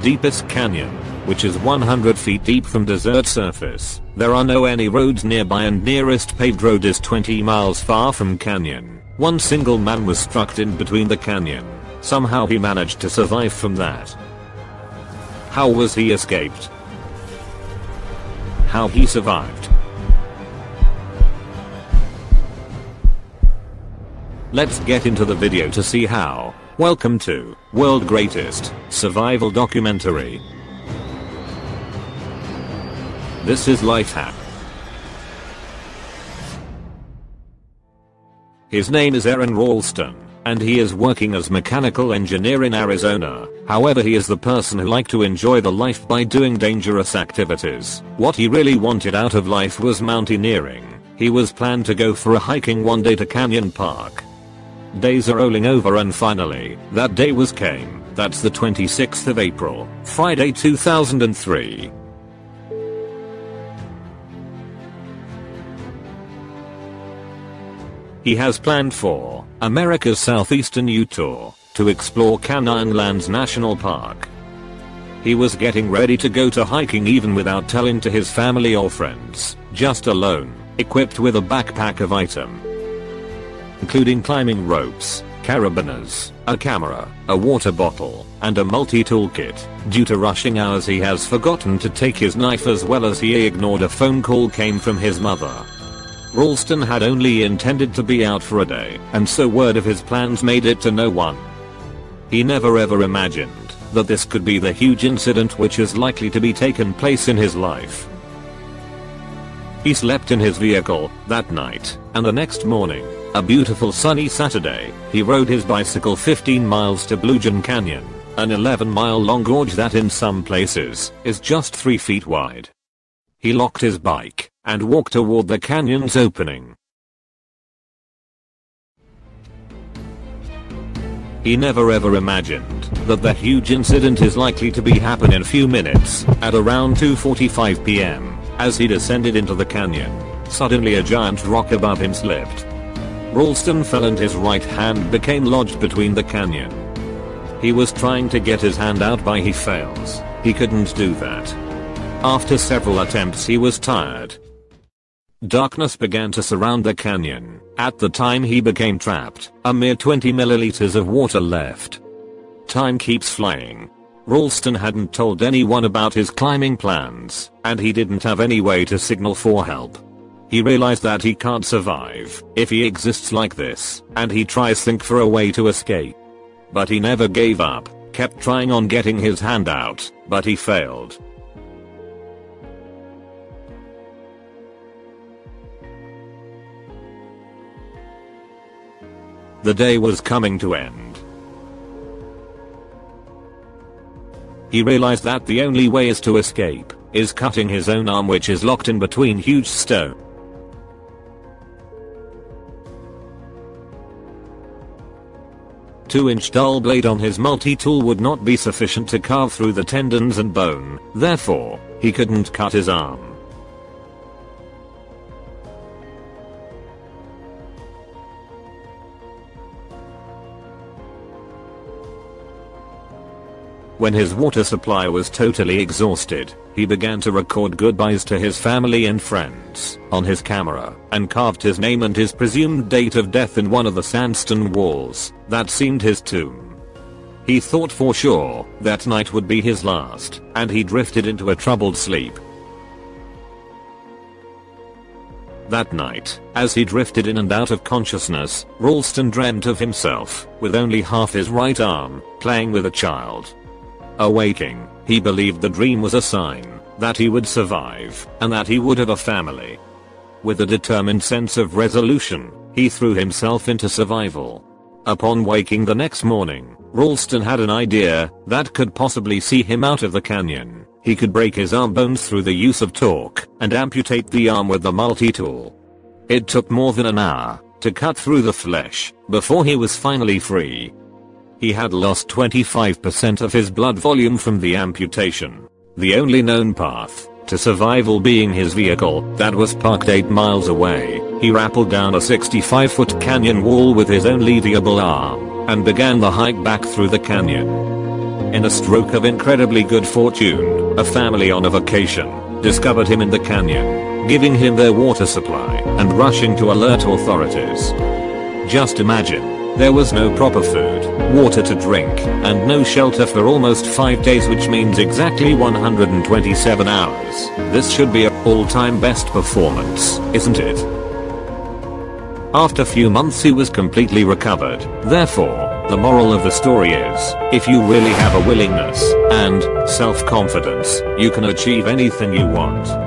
deepest canyon, which is 100 feet deep from desert surface. There are no any roads nearby and nearest paved road is 20 miles far from canyon. One single man was struck in between the canyon. Somehow he managed to survive from that. How was he escaped? How he survived? Let's get into the video to see how. Welcome to World Greatest Survival Documentary. This is Life Hack. His name is Aron Ralston, and he is working as mechanical engineer in Arizona. However, he is the person who liked to enjoy the life by doing dangerous activities. What he really wanted out of life was mountaineering. He was planned to go for a hiking one day to Canyon Park. Days are rolling over and finally, that day came. That's the 26th of April, Friday 2003. He has planned for America's southeastern U-tour to explore Canyonlands National Park. He was getting ready to go to hiking even without telling to his family or friends, just alone, equipped with a backpack of items, including climbing ropes, carabiners, a camera, a water bottle, and a multi-tool kit. Due to rushing hours, he has forgotten to take his knife, as well as he ignored a phone call came from his mother. Ralston had only intended to be out for a day, and so word of his plans made it to no one. He never ever imagined that this could be the huge incident which is likely to be taken place in his life. He slept in his vehicle that night, and the next morning, a beautiful sunny Saturday, he rode his bicycle 15 miles to Blue John Canyon, an 11-mile long gorge that in some places is just 3 feet wide. He locked his bike and walked toward the canyon's opening. He never ever imagined that the huge incident is likely to happen in a few minutes. At around 2:45 p.m., as he descended into the canyon, suddenly a giant rock above him slipped. Ralston fell and his right hand became lodged between the canyon. He was trying to get his hand out, but he fails. He couldn't do that. After several attempts, he was tired. Darkness began to surround the canyon. At the time he became trapped, a mere 20 milliliters of water left. Time keeps flying. Ralston hadn't told anyone about his climbing plans, and he didn't have any way to signal for help. He realized that he can't survive if he exists like this, and he tries to think for a way to escape. But he never gave up, kept trying on getting his hand out, but he failed. The day was coming to end. He realized that the only way is to escape is cutting his own arm, which is locked in between huge stones. Two-inch dull blade on his multi-tool would not be sufficient to carve through the tendons and bone, therefore, he couldn't cut his arm. When his water supply was totally exhausted, he began to record goodbyes to his family and friends on his camera, and carved his name and his presumed date of death in one of the sandstone walls that seemed his tomb. He thought for sure that night would be his last, and he drifted into a troubled sleep. That night, as he drifted in and out of consciousness, Ralston dreamt of himself with only half his right arm, playing with a child. Awaking, he believed the dream was a sign that he would survive and that he would have a family. With a determined sense of resolution, he threw himself into survival. Upon waking the next morning, Ralston had an idea that could possibly see him out of the canyon. He could break his arm bones through the use of torque and amputate the arm with the multi-tool. It took more than an hour to cut through the flesh before he was finally free. He had lost 25% of his blood volume from the amputation. The only known path to survival being his vehicle that was parked 8 miles away, he rappelled down a 65-foot canyon wall with his only viable arm, and began the hike back through the canyon. In a stroke of incredibly good fortune, a family on a vacation discovered him in the canyon, giving him their water supply and rushing to alert authorities. Just imagine, there was no proper food, water to drink, and no shelter for almost 5 days, which means exactly 127 hours. This should be an all-time best performance, isn't it? After a few months he was completely recovered. Therefore, the moral of the story is, if you really have a willingness and self-confidence, you can achieve anything you want.